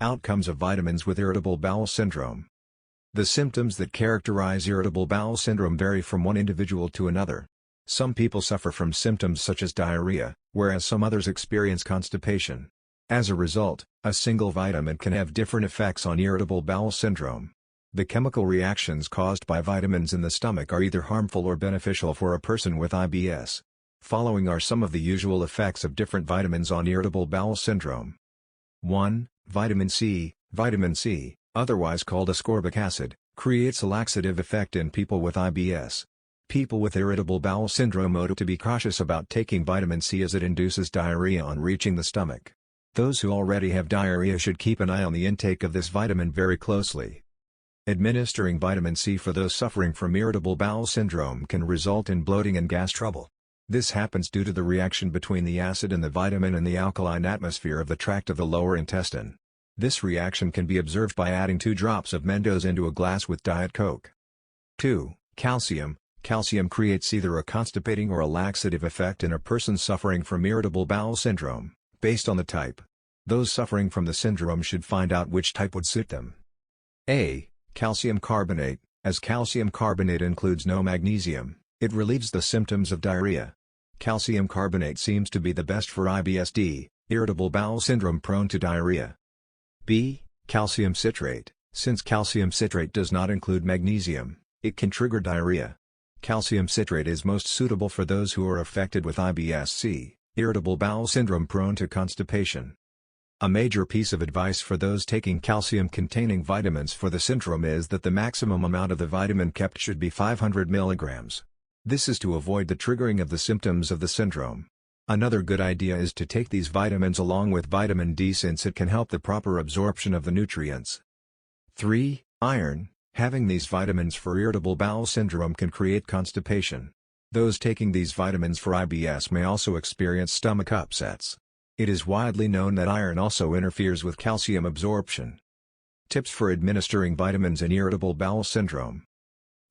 Outcomes of vitamins with irritable bowel syndrome. The symptoms that characterize irritable bowel syndrome vary from one individual to another. Some people suffer from symptoms such as diarrhea, whereas some others experience constipation. As a result, a single vitamin can have different effects on irritable bowel syndrome. The chemical reactions caused by vitamins in the stomach are either harmful or beneficial for a person with IBS. Following are some of the usual effects of different vitamins on irritable bowel syndrome. 1. Vitamin C. Vitamin C, otherwise called ascorbic acid, creates a laxative effect in people with IBS. People with irritable bowel syndrome ought to be cautious about taking vitamin C as it induces diarrhea on reaching the stomach. Those who already have diarrhea should keep an eye on the intake of this vitamin very closely. Administering vitamin C for those suffering from irritable bowel syndrome can result in bloating and gas trouble. This happens due to the reaction between the acid and the vitamin and the alkaline atmosphere of the tract of the lower intestine. This reaction can be observed by adding 2 drops of Mentos into a glass with Diet Coke. 2. Calcium. Calcium creates either a constipating or a laxative effect in a person suffering from irritable bowel syndrome, based on the type. Those suffering from the syndrome should find out which type would suit them. A. Calcium carbonate. As calcium carbonate includes no magnesium, it relieves the symptoms of diarrhea. Calcium carbonate seems to be the best for IBS-D, irritable bowel syndrome prone to diarrhea. B. Calcium citrate. Since calcium citrate does not include magnesium, it can trigger diarrhea. Calcium citrate is most suitable for those who are affected with IBS-C, irritable bowel syndrome prone to constipation. A major piece of advice for those taking calcium-containing vitamins for the syndrome is that the maximum amount of the vitamin kept should be 500 mg. This is to avoid the triggering of the symptoms of the syndrome. Another good idea is to take these vitamins along with vitamin D since it can help the proper absorption of the nutrients. 3. Iron. Having these vitamins for irritable bowel syndrome can create constipation. Those taking these vitamins for IBS may also experience stomach upsets. It is widely known that iron also interferes with calcium absorption. Tips for administering vitamins in irritable bowel syndrome.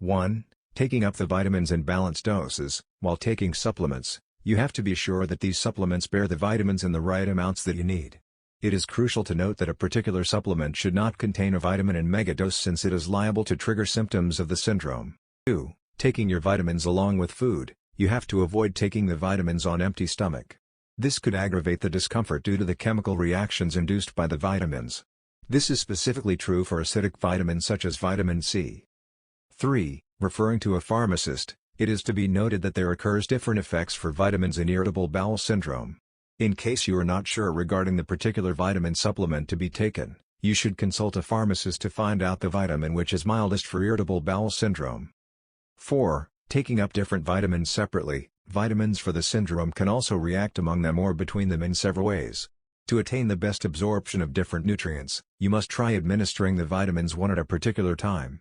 1. Taking up the vitamins in balanced doses. While taking supplements, you have to be sure that these supplements bear the vitamins in the right amounts that you need. It is crucial to note that a particular supplement should not contain a vitamin in megadose since it is liable to trigger symptoms of the syndrome. 2. Taking your vitamins along with food. You have to avoid taking the vitamins on empty stomach. This could aggravate the discomfort due to the chemical reactions induced by the vitamins. This is specifically true for acidic vitamins such as vitamin C. 3. Referring to a pharmacist, it is to be noted that there occurs different effects for vitamins in irritable bowel syndrome. In case you are not sure regarding the particular vitamin supplement to be taken, you should consult a pharmacist to find out the vitamin which is mildest for irritable bowel syndrome. 4. Taking up different vitamins separately. Vitamins for the syndrome can also react among them or between them in several ways. To attain the best absorption of different nutrients, you must try administering the vitamins one at a particular time.